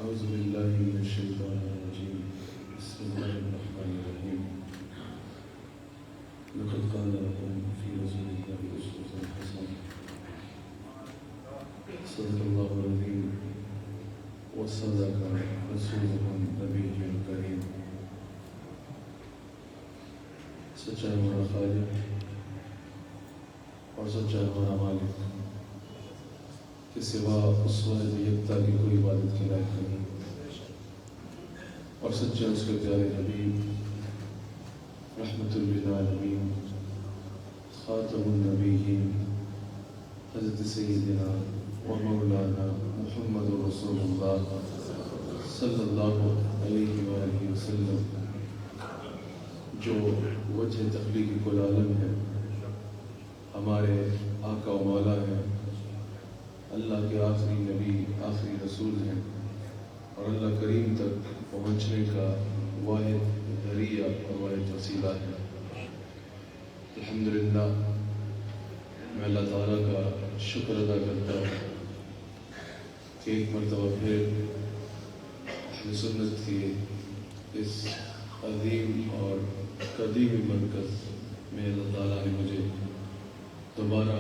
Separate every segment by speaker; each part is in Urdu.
Speaker 1: أعوذ بالله من الشيطان الرجيم بسم الله الرحمن الرحيم لقد كان لكم في رسول الله أسوة حسنة صدق الله العظيم وصدق رسوله النبي الكريم سچا ہمارا خالق اور سچا ہمارا مالک کے سوا اس واحد یکتا کی کوئی عبادت کی لائق نہیں، اور سچے اس کے پیارے حبیب رحمت للعالمین خاتم النبیین حضرت سیدنا و مولانا محمد رسول اللہ صلی اللہ علیہ وآلہ وسلم جو وجہ تخلیق کل عالم ہے، ہمارے آقا و مولا ہیں، اللہ کے آخری نبی آخری رسول ہیں، اور اللہ کریم تک پہنچنے کا واحد ذریعہ اور واحد وسیلہ ہے۔ الحمدللہ میں اللہ تعالیٰ کا شکر ادا کرتا ہوں کہ ایک مرتبہ پھر اہل سنت کی اس عظیم اور قدیم مرکز میں اللہ تعالیٰ نے مجھے دوبارہ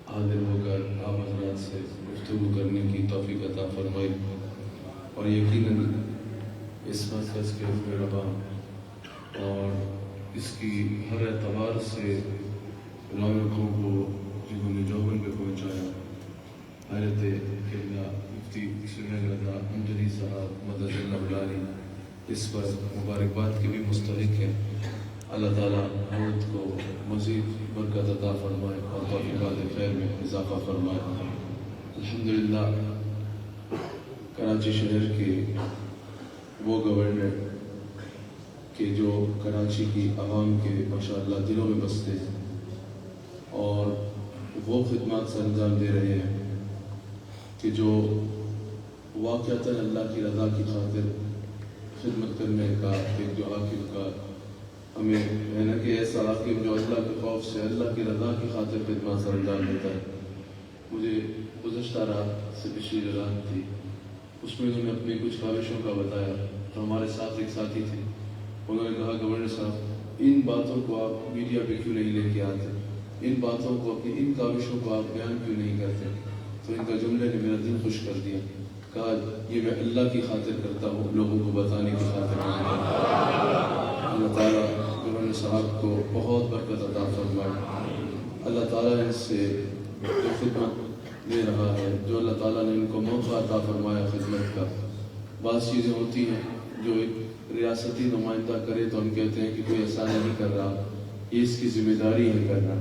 Speaker 1: حاضر ہو کر آپ حضرات سے گفتگو کرنے کی توفیق عطا فرمائی، اور یقیناً اس مرکز کے ربا اور اس کی ہر اعتبار سے رونقوں کو جنہوں نے جوبن پہ پہنچایا، حضرت قبلہ مفتی سرینگر رضا امجدی صاحب مدد اللہ علی اس پر مبارکباد کے بھی مستحق ہیں۔ اللہ تعالیٰ حضرت کو مزید برکت عطا فرمائے اور توفیقات خیر میں اضافہ فرمائے۔ الحمدللہ کراچی شہر کے وہ گورنر کہ جو کراچی کی عوام کے ماشاءاللہ دلوں میں بستے ہیں اور وہ خدمات سر انجام دے رہے ہیں کہ جو واقعتاً اللہ کی رضا کی خاطر خدمت کرنے کا ایک جو عاقل کا ہمیں ہے نا کہ ایسا عاقل جو اللہ کے خوف سے اللہ کی رضا کی خاطر خدمات سر انجام دیتا ہے۔ مجھے گزشتہ رات سے پچھلی جو رات تھی اس میں انہوں نے اپنی کچھ خواہشوں کا بتایا، تو ہمارے ساتھ ایک ساتھی تھے، انہوں نے کہا گورنر صاحب ان باتوں کو آپ میڈیا پہ کیوں نہیں لے کے آتے، ان باتوں کو اپنی ان کاوشوں کو آپ بیان کیوں نہیں کرتے؟ تو ان کا جملے نے میرا دل خوش کر دیا، کہا یہ میں اللہ کی خاطر کرتا ہوں، لوگوں کو بتانے کی خاطر نہیں۔ اللہ تعالیٰ گورنر صاحب کو بہت برکت عطا فرمائے، اللہ تعالیٰ ان سے جو خدمت لے رہا ہے، جو اللہ تعالیٰ نے ان کو موقع عطا فرمایا خدمت کا۔ بعض چیزیں ہوتی ہیں جو ایک ریاستی نمائندہ کرے تو ہم کہتے ہیں کہ کوئی ایسا نہیں کر رہا، یہ اس کی ذمہ داری ہے کرنا۔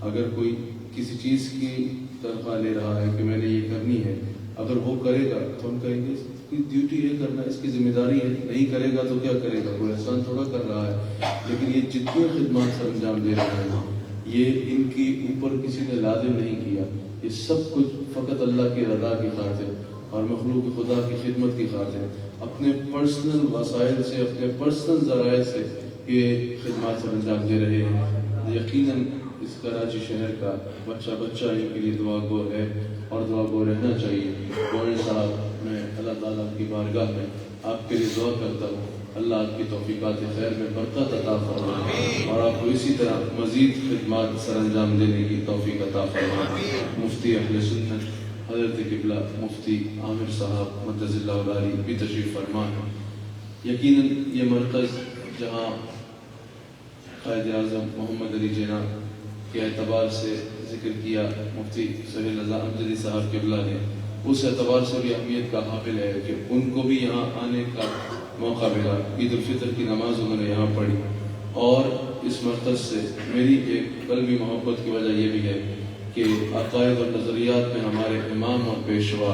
Speaker 1: اگر کوئی کسی چیز کی تنخواہ لے رہا ہے کہ میں نے یہ کرنی ہے، اگر وہ کرے گا تو ہم کہیں گے اس کی ڈیوٹی ہے کرنا، اس کی ذمہ داری ہے، نہیں کرے گا تو کیا کرے گا، کوئی احسان تھوڑا کر رہا ہے۔ لیکن یہ جتنی خدمات سر انجام دے رہے ہیں یہ ان کی اوپر کسی نے لازم نہیں کیا، یہ سب کچھ فقط اللہ کی رضا کی خاطر اور مخلوق خدا کی خدمت کی خاطر اپنے پرسنل وسائل سے، اپنے پرسنل ذرائع سے یہ خدمات سر انجام دے رہے ہیں۔ یقیناً اس کراچی شہر کا بچہ بچہ ان کے لیے دعا گو ہے اور دعا گو رہنا چاہیے۔ گورنر صاحب میں اللہ تعالیٰ کی بارگاہ میں آپ کے لیے دعا کرتا ہوں، اللہ آپ کی توفیقات خیر میں برکت عطا فرمائے اور آپ کو اسی طرح مزید خدمات سر انجام دینے کی توفیق عطا فرمائے۔ مفتی اہل سنت حضرت قبلہ مفتی عامر صاحب مدد اللہ علی بھی تشریف فرما ہے۔ یقیناً یہ مرکز جہاں قائد اعظم محمد علی جناح کے اعتبار سے ذکر کیا مفتی سہیل رضا امجدی صاحب قبلہ نے، اس اعتبار سے بھی اہمیت کا حامل ہے کہ ان کو بھی یہاں آنے کا موقع ملا۔ عید الفطر کی نماز انہوں نے یہاں پڑھی، اور اس مرکز سے میری ایک قلبی محبت کی وجہ یہ بھی ہے کہ عقائد اور نظریات میں ہمارے امام اور پیشوا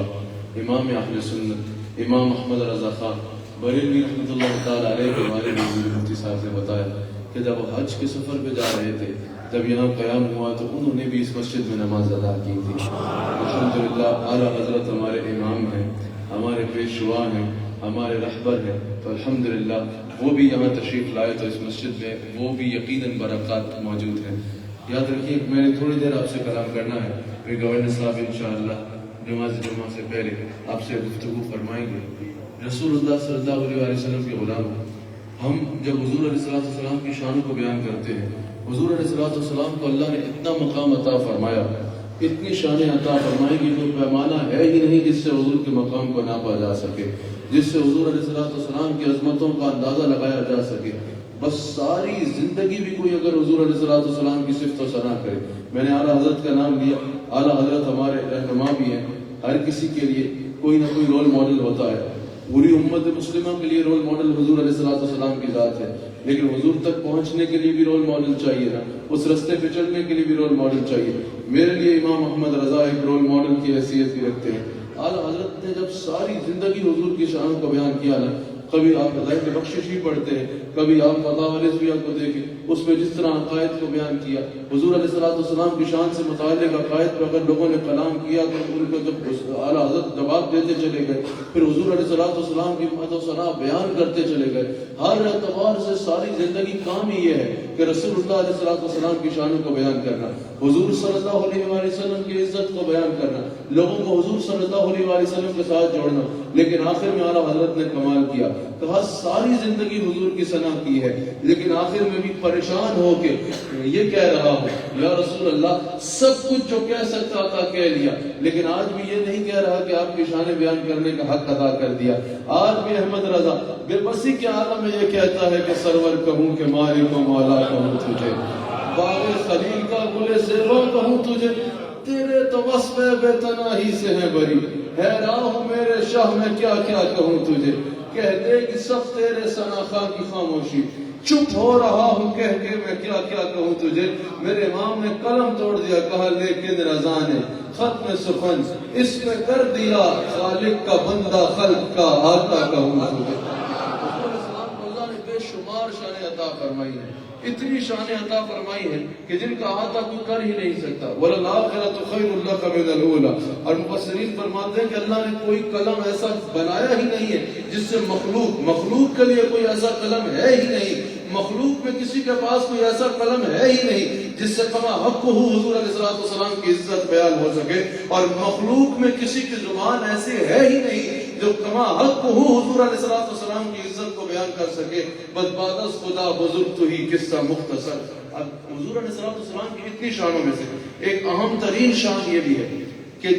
Speaker 1: امام اہل سنت امام احمد رضا خان بریلوی رحمۃ اللہ تعالیٰ علیہ کے بارے میں مفتی صاحب نے بتایا کہ جب وہ حج کے سفر پہ جا رہے تھے، جب یہاں قیام ہوا تو انہوں نے بھی اس مسجد میں نماز ادا کی تھی۔ الحمدللہ اعلیٰ حضرت ہمارے امام ہیں، ہمارے پیشوا ہیں، ہمارے رہبر ہیں، تو الحمدللہ وہ بھی یہاں تشریف لائے تو اس مسجد میں وہ بھی یقیناً برکات موجود ہیں۔ یاد رکھیے میں نے تھوڑی دیر آپ سے کلام کرنا ہے، پھر گورنر صاحب انشاءاللہ نماز جمعہ سے پہلے آپ سے گفتگو فرمائیں گے۔ رسول اللہ صلی اللہ علیہ وسلم کے غلام ہم جب حضور علیہ السلام کی شانوں کو بیان کرتے ہیں، حضور علیہ السلام کو اللہ نے اتنا مقام عطا فرمایا، اتنی شانیں عطا فرمائی کہ کوئی پیمانہ ہے ہی نہیں جس سے حضور کے مقام کو ناپا جا سکے، جس سے حضور علیہ السلام کی عظمتوں کا اندازہ لگایا جا سکے۔ بس ساری زندگی بھی کوئی اگر حضور علیہ السلام کی صفت و ثنا کرے، میں نے اعلیٰ حضرت کا نام لیا، اعلیٰ حضرت ہمارے رہنما بھی ہیں، ہر کسی کے لیے کوئی نہ کوئی رول ماڈل ہوتا ہے۔ پوری امت مسلمہ کے لیے رول ماڈل حضور علیہ السلام کی ذات ہے، لیکن حضور تک پہنچنے کے لیے بھی رول ماڈل چاہیے نا، اس رستے پہ چلنے کے لیے بھی رول ماڈل چاہیے۔ میرے لیے امام احمد رضا ایک رول ماڈل کی حیثیت بھی رکھتے ہیں۔ اعلیٰ حضرت نے جب ساری زندگی حضور کی شان کو بیان کیا نا، کبھی آپ ہدایت بخشش ہی پڑھتے ہیں، کبھی آپ فتاوی الرضویہ کو دیکھیں، اس میں جس طرح عقائد کو بیان کیا، حضور علیہ السلام کی شان سے متعلق عقائد پر اگر لوگوں نے کلام کیا تو ان کو جب اعلیٰ حضرت جواب دیتے چلے گئے، پھر حضور علیہ السلام کی مدح و ثنا بیان کرتے چلے گئے۔ ہر اعتبار سے ساری زندگی کام ہی یہ ہے کہ رسول اللہ علیہ السلام کی شانوں کو بیان کرنا، حضور صلی اللہ علیہ وسلم کی عزت کو بیان کرنا، لوگوں کو حضور صلی اللہ علیہ وسلم کے ساتھ جوڑنا۔ لیکن آخر میں اعلیٰ حضرت نے کمال کیا، کہا ساری زندگی حضور کی ثنا کی ہے، لیکن آخر میں بھی پریشان ہو کے یہ کہہ رہا ہوں، یا رسول اللہ سب کچھ جو کہہ سکتا تھا کہہ لیا، لیکن آج بھی یہ نہیں کہہ رہا کہ آپ کی شان بیان کرنے کا حق ادا کر دیا۔ آج بھی احمد رضا بے بسی کے عالم میں یہ کہتا ہے کہ سرور کہوں کہ مالک و مولا کہوں تجھے، باغ خلیل کا گل زیبا کہوں تجھے، تیرے تو وصف بے تناہی سے ہے بری، حیران ہوں میرے شاہ میں کیا کیا کہوں تجھے، کہہ دے کہ سب تیرے ثنا خواہ کی خاموشی، چپ ہو رہا ہوں کہہ کے میں کیا کیا کہوں تجھے۔ میرے امام نے قلم توڑ دیا، کہا لیکن رضا نے ختم سخن اس میں کر دیا، خالق کا بندہ خلق کا آقا کہوں تجھے۔ اللہ نے بے شمار شانیں عطا فرمائی ہیں، اتنی شانیں عطا فرمائی ہیں کہ جن کا احاطہ کوئی کر ہی نہیں سکتا۔ وَلَلْآخِرَةُ خَيْرٌ لَكَ مِنَ الْأُولَىٰ، اور مفسرین فرماتے ہیں کہ اللہ نے کوئی قلم ایسا بنایا ہی نہیں ہے جس سے مخلوق کے لیے کوئی ایسا قلم ہے ہی نہیں، مخلوق میں کسی کے پاس کوئی ایسا قلم ہے ہی نہیں جس سے کما حق ہو حضور علیہ السلام کی عزت بیان ہو سکے، اور مخلوق میں کسی کی زبان ایسی ہے ہی نہیں جو کما حق ہو حضور علیہ السلام کی عزت کو بیان کر سکے۔ بس بعد از خدا بزرگ تو ہی قصہ مختصر۔ اب حضور علیہ السلام کی اتنی شانوں میں سے ایک اہم ترین شان یہ بھی ہے کہ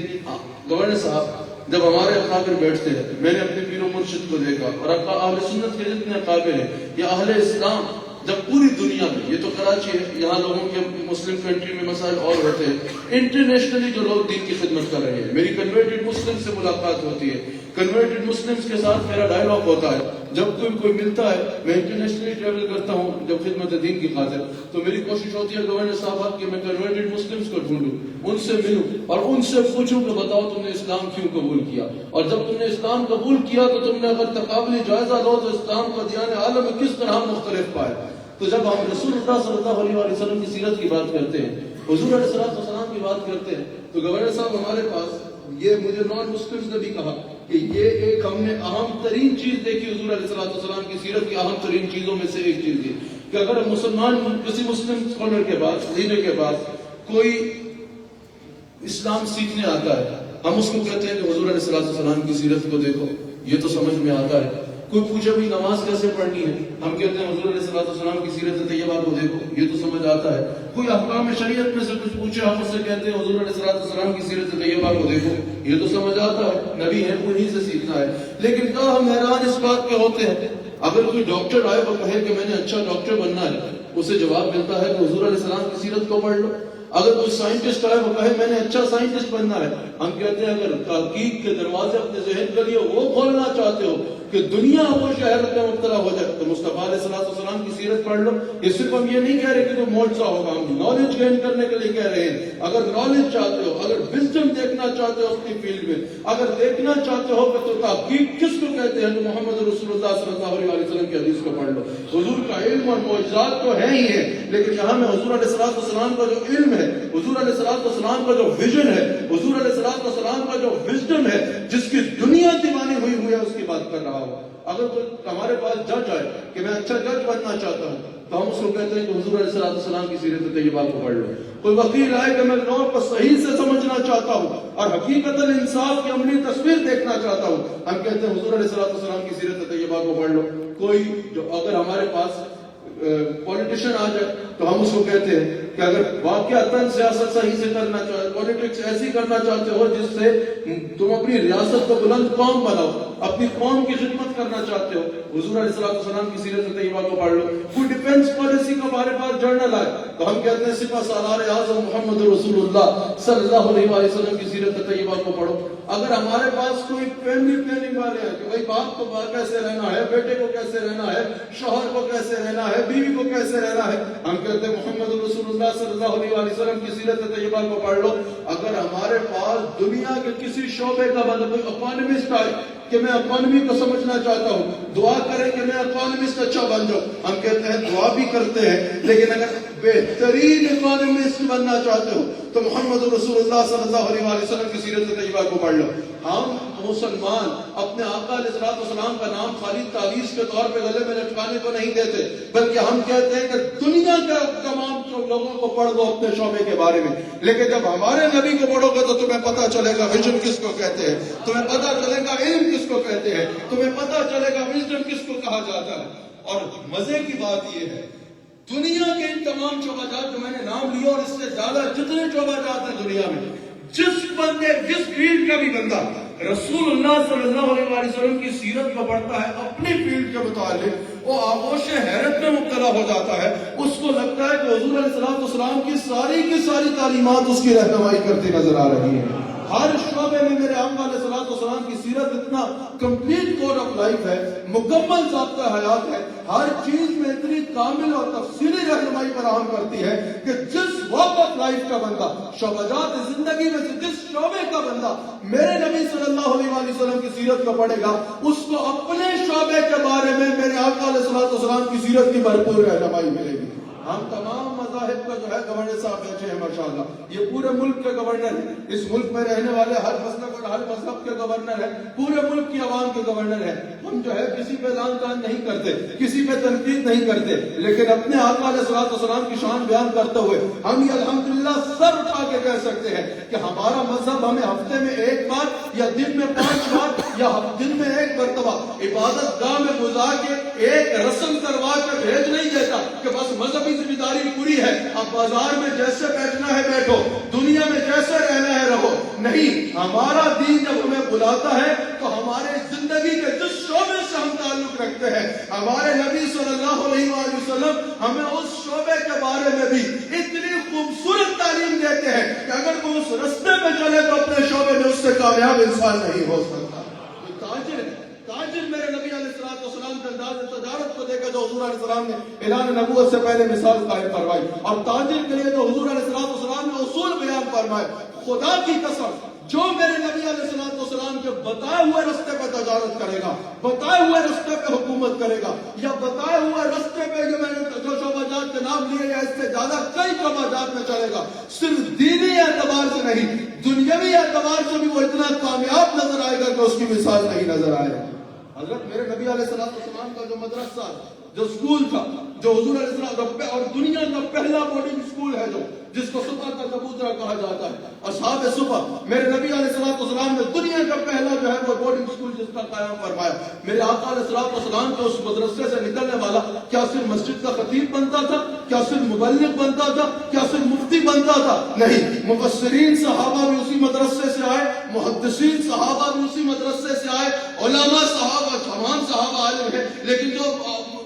Speaker 1: گورنر صاحب جب ہمارے اکابر بیٹھتے ہیں، میں نے اپنے پیر و مرشد کو دیکھا، اور اہل سنت کے جتنے اکابر ہیں یا اہل اسلام جب پوری دنیا میں، یہ تو کراچی ہے، یہاں لوگوں کے مسلم کنٹری میں مسائل اور ہوتے ہیں، انٹرنیشنلی جو لوگ دین کی خدمت کر رہے ہیں، میری کنورٹڈ مسلم سے ملاقات ہوتی ہے، کنورٹڈ مسلمز کے ساتھ میرا ڈائلاگ ہوتا ہے، جب کوئی ملتا ہے، میں انٹرنیشنلی ٹریول کرتا ہوں جب خدمت دین کی خاطر، تو میری کوشش ہوتی ہے گورنر صاحب کہ میں کنورٹڈ مسلمز کو ڈھونڈوں، ان سے ملوں اور ان سے پوچھوں کہ بتاؤ تم نے اسلام کیوں قبول کیا، اور جب تم نے اسلام قبول کیا تو تم نے اگر تقابلی جائزہ لو تو اسلام کو دیان عالم میں کس طرح مختلف پایا۔ تو جب ہم رسول اللہ صلی اللہ علیہ وسلم کی سیرت کی بات کرتے ہیں، حضور علیہ السلام کی بات کرتے ہیں، تو گورنر صاحب ہمارے پاس یہ مجھے نان مسلمز نے بھی کہا کہ یہ ایک ہم نے اہم ترین چیز دیکھی حضور علیہ السلام کی سیرت کی اہم ترین چیزوں میں سے ایک چیز یہ کہ اگر مسلمان کسی مسلم اسکالر کے پاس لیڈر کے پاس کوئی اسلام سیکھنے آتا ہے، ہم اس کو کہتے ہیں کہ حضور علیہ السلام کی سیرت کو دیکھو، یہ تو سمجھ میں آتا ہے۔ کوئی پوچھے بھی نماز کیسے پڑھنی ہے، ہم کہتے ہیں حضور علیہ السلام کی سیرت طیبہ کو دیکھو، یہ تو سمجھ آتا ہے۔ کوئی احکام شریعت میں سے کچھ پوچھے، ہم اس سے کہتے ہیں حضور علیہ السلام کی سیرت طیبہ کو دیکھو، یہ تو سمجھ آتا ہے، نبی ہے انہی سے سیکھنا ہے۔ لیکن کہاں ہم حیران اس بات کے ہوتے ہیں، اگر کوئی ڈاکٹر آئے وہ کہے کہ میں نے اچھا ڈاکٹر بننا ہے، اسے جواب ملتا ہے کہ حضور علیہ السلام کی سیرت کو پڑھ لو۔ اگر کوئی سائنٹسٹ آئے وہ کہے میں نے اچھا سائنٹسٹ بننا ہے، ہم کہتے ہیں اگر تحقیق کے دروازے اپنے ذہن کے لیے وہ کھولنا چاہتے ہو کہ دنیا وہ شہر میں مبتلا ہو جائے تو مصطفیٰ علیہ السلام کی سیرت پڑھ لو۔ یہ صرف ہم یہ نہیں کہہ رہے کہ تو معجزہ ہوگا، ہم نالج گین کرنے کے لیے کہہ رہے ہیں۔ اگر نالج چاہتے ہو، اگر وزڈم دیکھنا چاہتے ہو اپنی فیلڈ میں، اگر دیکھنا چاہتے ہو کہ تو تحقیق کس کو کہتے ہیں، تو محمد رسول اللہ صلی اللہ علیہ وسلم کی حدیث کو پڑھ لو۔ حضور کا علم اور معجزات تو ہے ہی ہے، لیکن یہاں میں حضور علیہ السلام کا جو علم ہے، حضور علیہ السلام کا جو ویژن ہے، حضور علیہ السلام کا جو وزڈم ہے، جس کی دنیا دیوانی ہوئی ہے، اس کی بات کر رہا ہوں۔ اگر کوئی ہمارے پاس جج آئے کہ میں اچھا جج بننا چاہتا ہوں، تو ہم اس کو کہتے ہیں کہ حضور علیہ السلام کی سیرت طیبہ کو پڑھ لو. کوئی وکیل آئے کہ میں لا کو صحیح سے سمجھنا چاہتا ہوں اور حقیقت انصاف کی عملی تصویر دیکھنا چاہتا ہوں, ہم کہتے ہیں حضور علیہ السلام کی سیرت طیبہ کو پڑھ لو. کوئی جو اگر ہمارے پاس پولیٹیشین آ جائے تو ہم اس کو کہتے ہیں کہ اگر واقعتاً سیاست صحیح سے کرنا چاہتے, پولیٹکس ایسی کرنا چاہتے ہو جس سے تم اپنی ریاست کو بلند قوم بناؤ, اپنی قوم کی خدمت کرنا چاہتے ہو, حضور علیہ السلام کی سیرت طیبہ کو پڑھ لو. کوئی ڈیفنس پالیسی کا ہمارے پاس جرنل آئے تو ہم کہتے ہیں سپہ سالار اعظم محمد رسول اللہ صلی اللہ علیہ وسلم کی سیرت طیبہ کو پڑھو. اگر ہمارے پاس کوئی فیملی پلاننگ والے ہیں کہ بھائی باپ کو کیسے رہنا ہے, بیٹے کو کیسے رہنا ہے, شوہر کو کیسے رہنا ہے, بیوی کو کیسے رہنا ہے, ہم کہتے ہیں محمد رسول اللہ صلی اللہ علیہ وسلم کی سیرت طیبہ کو پڑھ لو. اگر ہمارے پاس دنیا کے کسی شعبے کا مطلب اکانومسٹ آئے کہ میں اکانومی کو سمجھنا چاہتا ہوں, دعا کریں کہ میں اکانومسٹ اچھا بن جاؤں, ہم کہتے ہیں دعا بھی کرتے ہیں لیکن اگر بہترین اکانومسٹ بننا چاہتے ہو تو محمد رسول اللہ صلی اللہ علیہ وسلم کی سیرت طیبہ کو پڑھ لو. ہم مسلمان اپنے آقا علیہ السلام کا نام خالی تعویذ کے طور پہ گلے میں لٹکانے کو نہیں دیتے, بلکہ ہم کہتے ہیں کہ دنیا کے تمام لوگوں کو پڑھ دو اپنے شعبے کے بارے میں, لیکن جب ہمارے نبی کو پڑھو گے تو تمہیں پتہ چلے گا ویژن کس کو کہتے ہیں, تمہیں پتہ چلے گا علم کس کو کہتے ہیں, تمہیں پتہ چلے گا وزڈم کس کو کہا جاتا ہے. اور مزے کی بات یہ ہے دنیا کے ان تمام شعبات جو میں نے نام لیا اور اس سے زیادہ جتنے شعبات ہیں دنیا میں, جس بندے جس فیلڈ کا بھی بندہ رسول اللہ صلی اللہ علیہ وسلم کی سیرت کو پڑھتا ہے اپنی فیلڈ کے متعلق وہ آغوش حیرت میں مبتلا ہو جاتا ہے. اس کو لگتا ہے کہ حضور علیہ السلام کی ساری تعلیمات اس کی رہنمائی کرتی نظر آ رہی ہیں. ہر شعبے میں میرے آقا علیہ السلام کی سیرت اتنا کمپلیٹ کوڈ آف لائف ہے, مکمل ضابطہ حیات ہے, ہر چیز میں اتنی کامل اور تفصیلی رہنمائی فراہم کرتی ہے کہ جس واک آف لائف کا بندہ, شعبات زندگی میں سے جس شعبے کا بندہ میرے نبی صلی اللہ علیہ وسلم کی سیرت کو پڑھے گا اس کو اپنے شعبے کے بارے میں میرے آقا علیہ السلام کی سیرت کی بھرپور رہنمائی ملے گی. ہم تمام مذاہب کا جو ہے گورنر صاحب بیٹھے ہیں ماشاءاللہ, یہ پورے ملک کے گورنر ہیں, اس ملک میں رہنے والے ہر مسلک اور ہر مذہب کے گورنر ہیں, پورے ملک کی عوام کے گورنر ہیں. ہم جو ہے کسی پہ لان تان نہیں کرتے, کسی پہ تنقید نہیں کرتے, لیکن اپنے آقا علیہ السلام کی شان بیان کرتے ہوئے ہم یہ الحمدللہ سر اٹھا کے کہہ سکتے ہیں کہ ہمارا مذہب ہمیں ہفتے میں ایک بار یا دن میں 5 بار یا دن میں ایک مرتبہ عبادت گاہ میں گزار کے ایک رسم کروا کے بھیج نہیں دیتا کہ بس مذہبی ذمہ داری پوری ہے, اب بازار میں جیسے بیٹھنا ہے بیٹھو, دنیا میں جیسے رہنا ہے رہو. نہیں, ہمارا دین جب ہمیں بلاتا ہے تو ہمارے زندگی کے جس شعبے سے ہم تعلق رکھتے ہیں, ہمارے نبی صلی اللہ علیہ وسلم ہمیں اس شعبے کے بارے میں بھی اتنی خوبصورت تعلیم دیتے ہیں کہ اگر وہ اس رستے میں چلے تو اپنے شعبے میں اس سے کامیاب انسان نہیں ہو سکتا. تاجر میرے نبی علیہ السلام کے انداز تجارت کو دیکھا جو حضور علیہ السلام نے اعلان نبوت سے پہلے مثال قائم فرمائی, اور تاجر کے لیے جو حضور علیہ السلام نے اصول بیان فرمائے. خدا کی قسم جو میرے نبی علیہ السلام کے بتائے ہوئے رستے پہ تجارت کرے گا, بتائے ہوئے رستے پہ حکومت کرے گا, یا بتائے ہوئے رستے پہ جو میں نے جو شعبات کے نام لیے یا اس سے زیادہ کئی شعبات میں چلے گا, صرف دینی اعتبار سے نہیں دنیاوی اعتبار سے بھی وہ اتنا کامیاب نظر آئے گا کہ اس کی مثال نہیں نظر آئے. حضرت میرے نبی علیہ السلام کا جو مدرسہ, جو اسکول تھا, جو حضور علیہ السلام اور دنیا کا پہلا بورڈنگ اسکول ہے جو جس کو صبح کا کبوترا کہا جاتا ہے, اصحاب صبح, میرے نبی علیہ السلام نے دنیا کا پہلا جو ہے وہ بورڈنگ اسکول جس کا قیام فرمایا. میرے آقا علیہ السلام کے اس مدرسے سے نکلنے والا کیا صرف مسجد کا خطیب بنتا تھا, کیا صرف مبلغ بنتا تھا, کیا صرف مفتی بنتا تھا؟ نہیں, مفسرین صحابہ بھی اسی مدرسے سے آئے, محدثین صحابہ بھی اسی مدرسے سے آئے, علماء صحابہ تمام صحابہ عالم ہیں, لیکن جو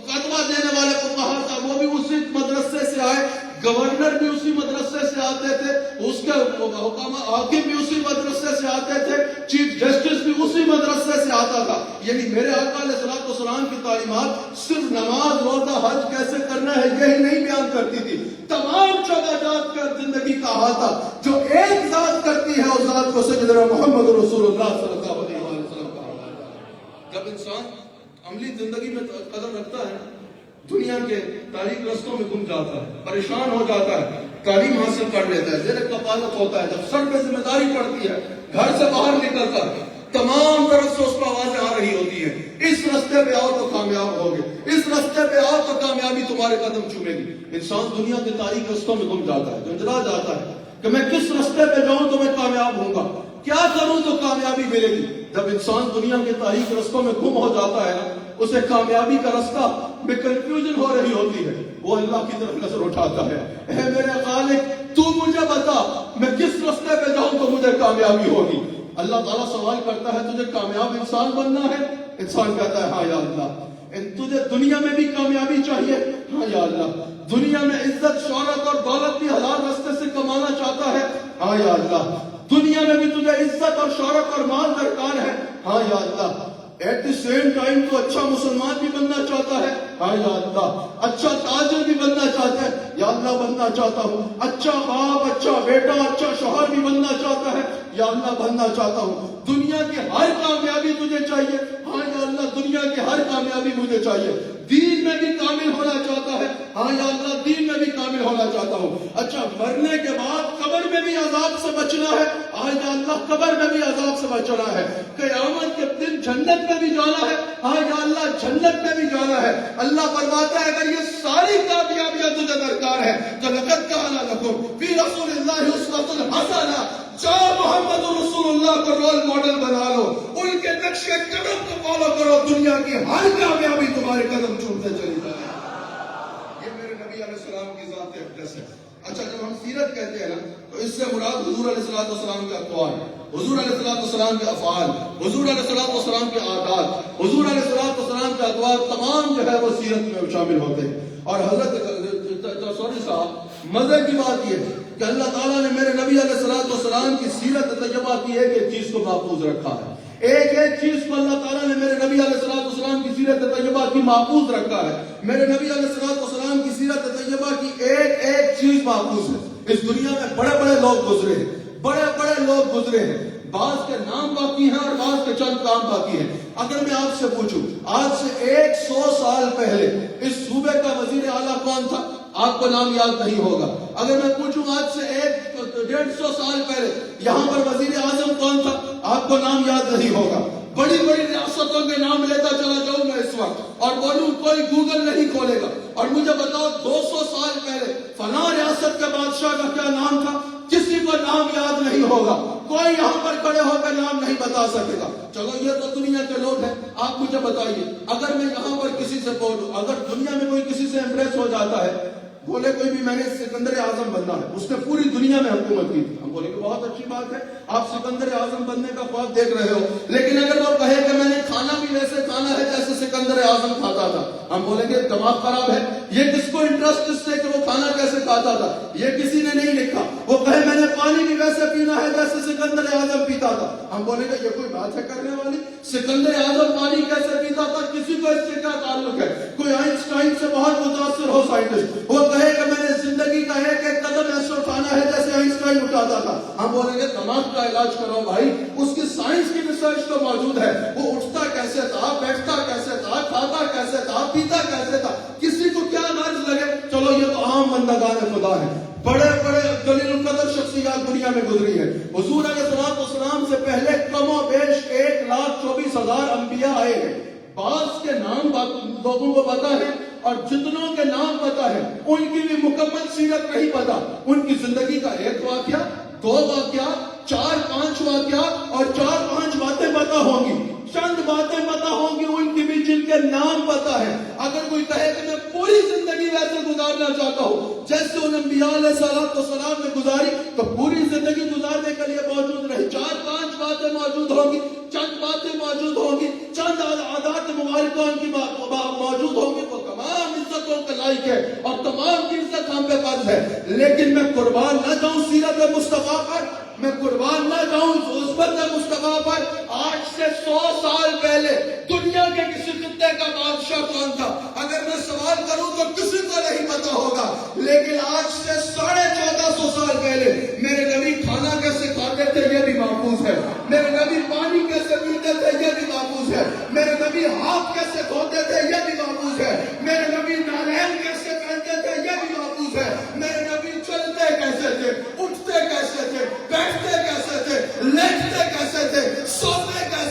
Speaker 1: فتویٰ دینے والے فقہا تھا وہ بھی اسی مدرسے سے آئے, گورنر بھی اسی مدرسے سے آتے تھے, اس کے حاکم بھی اسی مدرسے سے آتے تھے, چیف جسٹس بھی اسی مدرسے سے آتا تھا. یعنی میرے آقا علیہ السلام کی تعلیمات صرف نماز, روزہ, حج کیسے کرنا ہے یہی نہیں بیان کرتی تھی, تمام شعبات کا زندگی کا احاطہ جو ایک ذات کرتی ہے اس ذات کو سیدنا محمد رسول اللہ صلی اللہ علیہ وسلم کہا. جب انسان عملی زندگی میں قدم رکھتا ہے, دنیا کے تاریخ رستوں میں گم جاتا ہے, پریشان ہو جاتا ہے, تعلیم حاصل کر لیتا ہے, زیر کفالت ہوتا ہے, جب سر پہ ذمہ داری پڑتی ہے, گھر سے باہر نکلتا ہے,
Speaker 2: تمام طرف سے اس کو آوازیں آ رہی ہوتی ہیں, اس رستے پہ آؤ تو کامیاب ہوگے, اس رستے پہ آؤ تو کامیابی تمہارے قدم چومے گی. انسان دنیا کے تاریخ رستوں میں گم جاتا ہے, گنجلا جاتا ہے کہ میں کس رستے پہ جاؤں تو میں کامیاب ہوں گا, کیا کروں تو کامیابی ملے گی. جب انسان دنیا کے تاریخ رستوں میں گم ہو جاتا ہے, اسے کامیابی کا رستہ میں کنفیوژن ہو رہی ہوتی ہے, وہ اللہ کی طرف نظر اٹھاتا ہے, اے میرے خالق تو مجھے بتا میں کس رستے پہ جاؤں تو مجھے کامیابی ہوگی. اللہ تعالیٰ سوال کرتا ہے تجھے کامیاب انسان بننا ہے؟ انسان کہتا ہے ہاں یا اللہ. تجھے دنیا میں بھی کامیابی چاہیے؟ ہاں یا اللہ. دنیا میں عزت شہرت اور دولت بھی حلال راستے سے کمانا چاہتا ہے؟ ہاں یا اللہ. دنیا میں بھی تجھے عزت اور شہرت اور مال درکار ہے؟ ہاں یا اللہ. ایٹ دی سیم ٹائم تو اچھا مسلمان بھی بننا چاہتا ہے؟ ہاں یا اللہ. اچھا تاجر بھی بننا چاہتا ہے؟ یا اللہ بننا چاہتا ہوں. اچھا باپ, اچھا بیٹا, اچھا شوہر بھی بننا چاہتا ہے؟ یا اللہ بننا چاہتا ہوں. دنیا کی ہر کامیابی تجھے چاہیے؟ ہاں یا اللہ دنیا کی ہر کامیابی مجھے چاہیے. دین میں بھی کامل ہونا چاہتا ہے؟ ہاں یا اللہ دین میں بھی کامل ہونا چاہتا ہوں. اچھا مرنے کے بعد قبر میں بھی عذاب سے بچنا ہے؟ ہاں یا اللہ قبر میں بھی عذاب سے بچنا ہے. قیامت کے دن جنت میں بھی جانا ہے؟ ہاں یا اللہ جنت میں بھی جانا ہے. اللہ فرماتا ہے اگر یہ ساری کامیابیاں تجھے درکار ہے تو لقد کان لکم فی رسول اللہ اسوۃ حسنہ, جاؤ محمد رسول اللہ کو رول ماڈل بنا لو, ان کے نقش قدم کو فالو کرو, دنیا کی ہر کامیابی تمہارے قدم چومتے چلی جائے. یہ میرے نبی علیہ السلام کی ذات اقدس ہے. اچھا جب ہم سیرت کہتے ہیں نا تو اس سے مراد حضور علیہ السلام کے اقوال, حضور علیہ السلام کے افعال, حضور علیہ السلام کے عادات, حضور علیہ السلام کے اقوال تمام جو ہے وہ سیرت میں شامل ہوتے ہیں. اور حضرت سوری صاحب مزے کی بات یہ ہے کہ اللہ تعالیٰ نے میرے نبی علیہ السلام کی سیرت طیبہ کی ایک ایک چیز کو محفوظ رکھا ہے. ایک ایک چیز کو اللہ تعالیٰ نے میرے نبی علیہ السلام کی سیرت طیبہ کی محفوظ رکھا ہے. میرے نبی علیہ السلام کی سیرت طیبہ کی ایک ایک چیز محفوظ ہے. اس دنیا میں بڑے بڑے لوگ گزرے ہیں, بڑے بڑے لوگ گزرے ہیں, بعض کے نام باقی ہیں اور بعض کے چند کام باقی ہیں. اگر میں آپ سے پوچھوں آج سے 100 سال پہلے اس صوبے کا وزیر اعلیٰ کون تھا, آپ کو نام یاد نہیں ہوگا. اگر میں پوچھوں آج سے 150 سال پہلے یہاں پر وزیر اعظم کون تھا, آپ کو نام یاد نہیں ہوگا. بڑی بڑی ریاستوں کے نام لیتا چلا جاؤں میں اس وقت اور بولوں کوئی گوگل نہیں کھولے گا, اور مجھے بتاؤ 200 سال پہلے فلاں ریاست کے بادشاہ کا کیا نام تھا, کسی کو نام یاد نہیں ہوگا. کوئی یہاں پر کھڑے ہو کر نام نہیں بتا سکے گا. چلو یہ تو دنیا کے لوگ ہیں, آپ مجھے بتائیے اگر میں یہاں پر کسی سے بولوں, اگر دنیا میں کوئی کسی سے امپریس ہو جاتا ہے, بولے کوئی بھی میں نے سکندر اعظم بننا ہے, اس نے پوری دنیا میں حکومت کی تھی, ہم بولے کہ بہت اچھی بات ہے, آپ سکندر اعظم بننے کا خواب دیکھ رہے ہو. لیکن اگر وہ کہے کہ میں نے کھانا بھی ویسے کھانا ہے جیسے سکندر اعظم کھاتا تھا, ہم بولیں گے دماغ خراب ہے. یہ کس کو انٹرسٹ اس سے کہ وہ کھانا کیسے کھاتا تھا, یہ کسی نے نہیں لکھا. وہ کہے میں نے پانی بھی ویسے پینا ہے جیسے سکندر اعظم پیتا تھا, ہم بولیں گے یہ کوئی بات ہے کرنے والی. سکندر اعظم پانی کیسے پیتا تھا, کسی کو اس سے کیا تعلق ہے. کوئی آئنسٹائن سے بہت متاثر ہو سائنٹسٹ, وہ کہے کہ میں نے زندگی کا ایک ایک قدم ایسے اٹھانا ہے جیسے آئنسٹائن اٹھاتا تھا, ہم بولیں گے دماغ کا علاج کرو بھائی. اس کی سائنس کی ریسرچ تو موجود ہے, وہ اٹھتا کیسے تھا, بیٹھتا کیسے تھا, کھاتا کیسے تھا, پیتا کیسے تھا, کسی کو کیا غرض لگے. چلو یہ تو عام بندگان خدا ہے. بڑے بڑے جلیل القدر شخصیات دنیا میں گزری ہے. حضور علیہ السلام سے پہلے کم و بیش 1,24,000 انبیاء آئے ہیں. بعض کے نام لوگوں کو پتا ہے اور جتنوں کے نام پتا ہے ان کی بھی مکمل سیرت نہیں پتا. ان کی زندگی کا ایک واقعہ, 2 واقعہ, 4-5 واقعہ اور 4-5 باتیں پتا ہوں گی. چند باتیں پتا ہوں گی ان کی بھی جن کے نام پتا ہے. اگر کوئی کہے کہ میں پوری زندگی ویسے گزارنا چاہتا ہوں جیسے ان انبیاء علیہ السلام نے گزاری, تو پوری زندگی گزارنے کے لیے موجود رہی. 4-5 باتیں موجود ہوں گی, چند باتیں موجود ہوں گی, چند عادات مبارکہ ان کی موجود ہوں گی. وہ تمام عزتوں کے لائق ہے اور تمام کی عزت ہم پہ فرض ہے. لیکن میں قربان نہ جاؤں سیرت مصطفیٰ پر, میں قربان نہ جاؤں عصمت مصطفیٰ پر. آج سے 100 سال پہلے دنیا کے کسی خطے کا بادشاہ کون تھا, اگر میں سوال کروں تو کسی کو نہیں پتا ہوگا. لیکن آج سے 1450 سال پہلے میرے نبی کھانا کیسے کھاتے تھے یہ بھی محفوظ ہے. میرے نبی پانی کیسے پیتے تھے یہ بھی محفوظ ہے. میرے نبی ہاتھ کیسے دھوتے تھے یہ بھی محفوظ ہے. میرے نبی نالین کیسے پہنتے تھے یہ بھی محفوظ ہے. میرے نبی چلتے کیسے تھے, اٹھتے کیسے تھے, بیٹھتے کیسے تھے, لیٹتے کیسے تھے, سوتے کیسے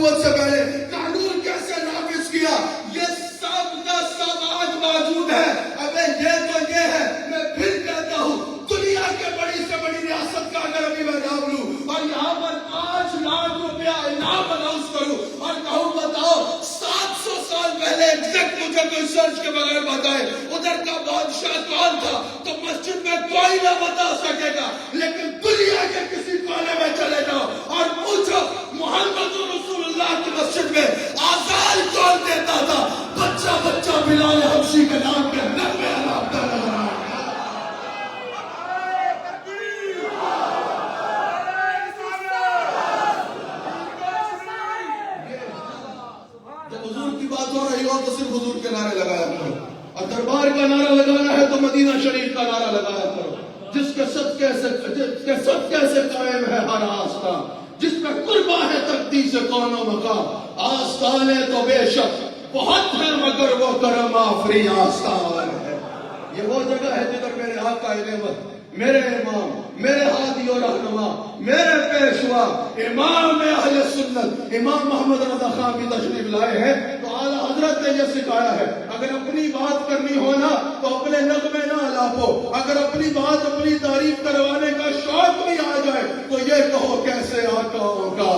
Speaker 2: نبوت سے پہلے قانون کیسے نافذ کیا، یہ سب کا سب آج موجود ہے۔ ابے یہ تو یہ ہے، میں پھر کہتا ہوں دنیا کے بڑی سے بڑی ریاست کا اگر ابھی میں نام لوں اور یہاں پر 5 لاکھ روپیہ انعام اناؤنس کروں اور کہوں بتاؤ 700 سال پہلے ایگزیکٹ مجھے کوئی سرچ کے بغیر بتائے ادھر کا بادشاہ کون تھا، تو مسجد میں کوئی نہ بتا سکے گا، لیکن دنیا کے کسی کونے میں چلے جاؤ اور پوچھو محمد رسول اللہ کی مسجد میں آذان کون دیتا تھا، بچہ بچہ بلال حبشی کے نام پہ نغمے الاپتا نظر آئے۔ جب حضور کی بات ہو رہی ہو تو صرف حضور کے نعرے لگایا کرو، اور دربار کا نعرہ لگانا ہے تو مدینہ شریف کا نعرہ لگایا کرو، جس کے صدقے سے قائم ہے ہر آستان، جس پہ قربا ہے تقدیس کون و مقام، آستانے تو بے شک بہت ہے مگر وہ کرم آفری آستان ہے۔ یہ وہ جگہ ہے جدھر میرے آقا نعمت، میرے امام، میرے ہادی و رہنما، میرے پیشوا، امام اہل سنت امام محمد رضا خان کی تشریف لائے ہیں۔ تو اعلیٰ حضرت نے یہ سکھایا ہے اگر اپنی بات کرنی ہو نا تو اپنے نغمے نہ الاپو، اگر اپنی بات اپنی تعریف کروانے کا شوق بھی آ جائے تو یہ کہو کیسے آقاؤں کا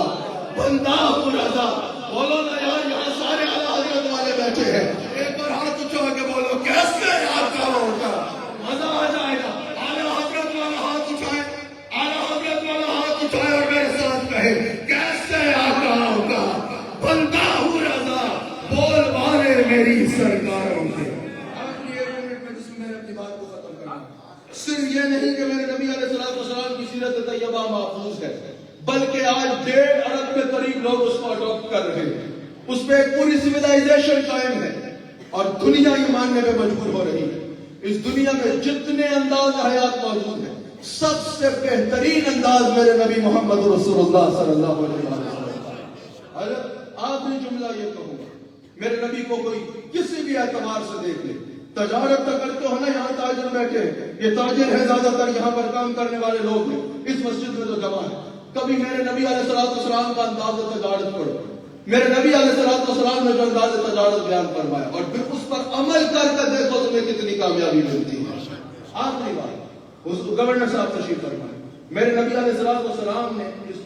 Speaker 2: بندہ پردا۔ بولو نا یار، یہاں سارے اعلیٰ حضرت والے بیٹھے ہیں، ایک بار ہاتھ اٹھا کے بولو کیسے آقاؤں کا، مزہ آ جائے گا۔ اعلیٰ حضرت والا ہاتھ اٹھائے، اعلیٰ حضرت والا ہاتھ اٹھائے اور میرے ساتھ کہے کیسے آقاؤں کا بندہ ہوں رضا، بول مارے میری سرکاروں کے۔ آخری 1 منٹ میں جس میں نے اپنی بات کو ختم کرنا، صرف یہ نہیں کہ میرے نبی علیہ السلام کی سیرت طیبہ محفوظ ہے، بلکہ آج 1.5 ارب کے قریب لوگ اس کو اڈاپٹ کر رہے ہیں، اس پہ ایک پوری سویلائزیشن قائم ہے اور دنیا یہ ماننے میں مجبور ہو رہی ہے۔ اس دنیا میں جتنے انداز حیات موجود ہیں، سب سے بہترین انداز میرے نبی محمد رسول اللہ صلی اللہ علیہ وسلم۔ حضرت آخری جملہ یہ کہوں گا، میرے نبی کو کوئی کسی بھی اعتبار سے دیکھ لے، تجارت تو کرتے ہو نا، یہاں تاجر بیٹھے ہیں، یہ تاجر ہے، زیادہ تر یہاں پر کام کرنے والے لوگ ہیں، اس مسجد میں تو جمع ہے۔ کبھی میرے نبی علیہ السلام کا انداز تجارت پڑھو، میرے نبی علیہ السلام نے جو انداز تجارت بیان فرمایا اور پھر اس پر عمل کر کے دیکھو تمہیں کتنی کامیابی ملتی ہے۔ آخری بات، گورنر صاحب تشریف فرمائے، میرے نبی علیہ السلام نے اس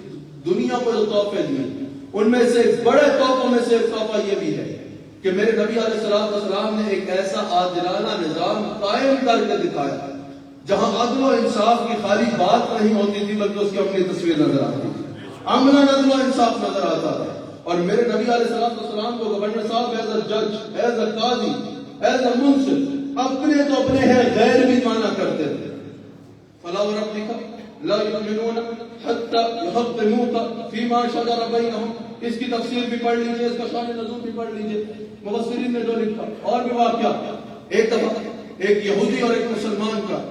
Speaker 2: دنیا کو جو تحفے دیے ان میں سے بڑے تحفوں میں سے ایک تحفہ یہ بھی ہے کہ میرے نبی علیہ السلام نے ایک ایسا عادلانہ نظام قائم کر کے دکھایا جہاں عدل و انصاف کی خالی بات نہیں ہوتی تھی بلکہ اس کی اپنی تصویر نظر آتی تھی، عملاً عدل و انصاف نظر آتا تھا۔ اور میرے نبی علیہ السلام کو گورنر صاحب ایز اے جج، as a Qazi, as a منصف اپنے تو اپنے ہیں غیر بھی مانا کرتے تھے۔ فلا وربک لا یؤمنون حتی یحکموک فیما شجر بینہم، اس کی تفسیر بھی پڑھ لیجئے، اس کا شان نزول بھی پڑھ لیجئے، مفسرین نے جو لکھا۔ اور بھی واقعہ، ایک دفعہ ایک یہودی اور ایک مسلمان کا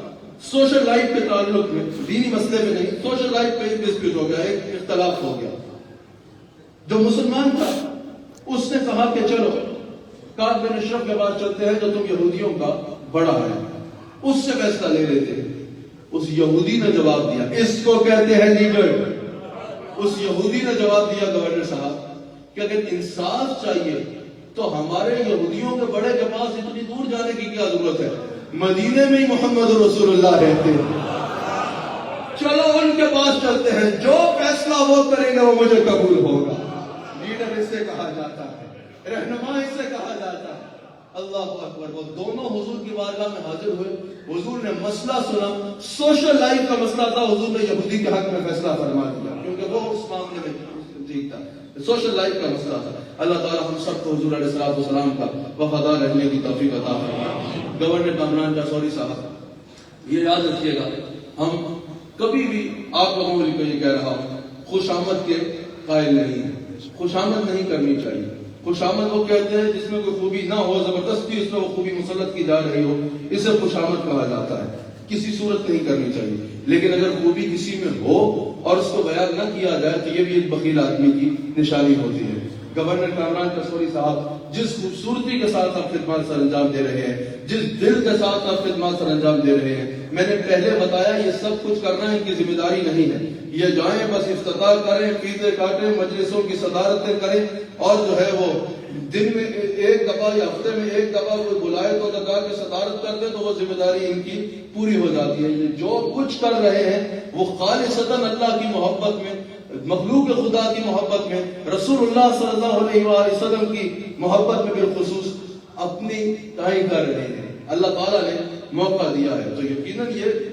Speaker 2: سوشل لائف کے تعلق میں، دینی مسئلے میں نہیں، سوشل لائف پہ ایک ڈسپیوٹ ہو گیا، ایک اختلاف ہو گیا۔ جو مسلمان تھا اس نے کہا کہ چلو کعب بن اشرف کے پاس چلتے ہیں جو تم یہودیوں کا بڑا ہے، اس سے فیصلہ لے لیتے ہیں۔ اس یہودی نے جواب دیا، اس کو کہتے ہیں لیڈر، اس یہودی نے جواب دیا گورنر صاحب کہ اگر انصاف چاہیے تو ہمارے یہودیوں کے بڑے کے پاس اتنی دور جانے کی کیا ضرورت ہے، مدینے میں ہی محمد رسول اللہ رہتے ہیں، چلو ان کے پاس چلتے ہیں، جو فیصلہ وہ کریں گے وہ مجھے قبول ہوگا۔ لیڈر اس سے کہا جاتا ہے، رہنما اس سے کہا جاتا ہے۔ اللہ اکبر، وہ دونوں حضور کی بارگاہ میں حاضر ہوئے، حضور نے مسئلہ سنا، سوشل لائف کا مسئلہ تھا، حضور نے یہودی کے حق میں فیصلہ فرما دیا کیونکہ وہ اس معاملے میں ٹھیک تھا، سوشل لائف کا مسئلہ تھا۔ اللہ تعالیٰ ہم سب کو حضور علیہ السلام کا وفادار رہنے کی توفیق عطا فرمائے۔ گورنر کامران جاسوری صاحب، یہ یاد رکھیے گا، ہم کبھی بھی آپ لوگوں کو یہ کہہ رہا ہوں، خوش آمد کے قائل نہیں ہیں، خوش آمد نہیں کرنی چاہیے۔ خوش آمد وہ کہتے ہیں جس میں کوئی خوبی نہ ہو، زبردستی اس میں وہ خوبی مسلط کی جا رہی ہو، اسے خوش آمد کہا جاتا ہے، کسی صورت نہیں کرنی چاہیے۔ لیکن اگر خوبی کسی میں ہو اور اس کو بیان نہ کیا جائے تو یہ بھی ایک بخیل آدمی کی نشانی ہوتی ہے۔ گورنر کامران جاسوری صاحب
Speaker 1: جس خوبصورتی کے ساتھ آپ خدمات سر انجام دے رہے ہیں، جس دل کے ساتھ آپ خدمات سر انجام دے رہے ہیں، میں نے پہلے بتایا یہ سب کچھ کرنا ان کی ذمہ داری نہیں ہے، یہ جائیں بس افتتاح کریں، فیتے کاٹیں، مجلسوں کی صدارتیں کریں، اور جو ہے وہ دن میں ایک دفعہ یا ہفتے میں ایک دفعہ کوئی بلائے تو درگاہ کی صدارت کر دے تو وہ ذمہ داری ان کی پوری ہو جاتی ہے۔ یہ جو کچھ کر رہے ہیں وہ خالصتاً اللہ کی محبت میں، مخلوق خدا کی محبت میں، رسول اللہ صلی اللہ علیہ وآلہ وسلم کی محبت میں بالخصوص اپنی تائیں کر رہے ہیں۔ اللہ تعالیٰ نے موقع دیا ہے، تو یقیناً یہ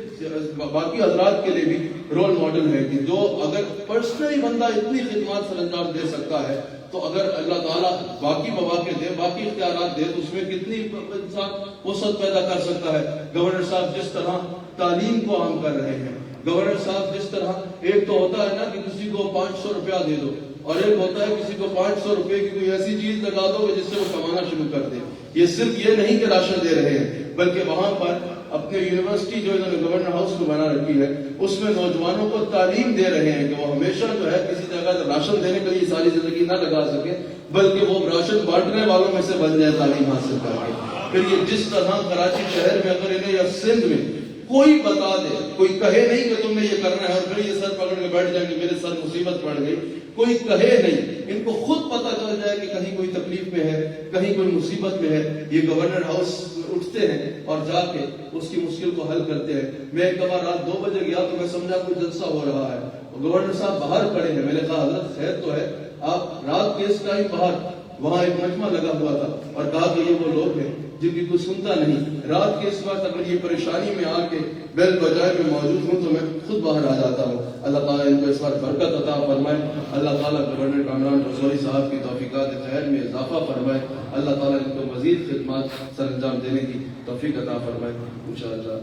Speaker 1: باقی حضرات کے لیے بھی رول ماڈل ہے کہ جو اگر پرسنلی بندہ اتنی خدمات سر انجام دے سکتا ہے تو اگر اللہ تعالیٰ باقی مواقع دے، باقی اختیارات دے تو اس میں کتنی انسان وسعت پیدا کر سکتا ہے۔ گورنر صاحب جس طرح تعلیم کو عام کر رہے ہیں، گورنر صاحب جس طرح، ایک تو ہوتا ہے نا کہ کسی کو 500 روپیہ دے دو، اور ایک ہوتا ہے کسی کو 500 روپے کی کوئی ایسی چیز لگا دو جس سے وہ کمانا شروع کر دے۔ یہ صرف یہ نہیں کہ راشن دے رہے ہیں، بلکہ وہاں پر اپنے یونیورسٹی جو انہوں نے گورنر ہاؤس کو بنا رکھی ہے اس میں نوجوانوں کو تعلیم دے رہے ہیں کہ وہ ہمیشہ جو ہے کسی جگہ راشن دینے کے لیے ساری زندگی نہ لگا سکے، بلکہ وہ راشن بانٹنے والوں میں سے بن جائے تعلیم حاصل کر کے۔ پھر یہ جس طرح کراچی شہر میں اگر انہیں یا سندھ میں کوئی بتا دے، کوئی کہے نہیں کہ تم نے یہ کرنا ہے اور پھر یہ سر پکڑ کے بیٹھ جائیں گے میرے سر مصیبت پڑ گئی، کوئی کہے نہیں، ان کو خود پتہ چل جائے کہ کہیں کوئی تکلیف میں ہے، کہیں کوئی مصیبت میں ہے، یہ گورنر ہاؤس اٹھتے ہیں اور جا کے اس کی مشکل کو حل کرتے ہیں۔ میں ایک دفعہ رات 2 بجے گیا تو میں سمجھا کوئی جلسہ ہو رہا ہے، گورنر صاحب باہر کھڑے ہیں، میں نے کہا حضرت خیر تو ہے، آپ رات کے اس ٹائم باہر، وہاں ایک مجمع لگا ہوا تھا، اور کہا کہ یہ وہ لوگ ہیں جن کی کوئی سنتا نہیں، رات کے اس وقت اگر یہ پریشانی میں آ کے بیل بجائے میں موجود ہوں تو میں خود باہر آ جاتا ہوں۔ اللہ تعالیٰ ان کو اس وقت برکت عطا فرمائے، اللہ تعالیٰ گورنر کامران رضوی صاحب کی توفیقات خیر میں اضافہ فرمائے، اللہ تعالیٰ ان کو مزید خدمات سر انجام دینے کی توفیق عطا فرمائے انشاءاللہ۔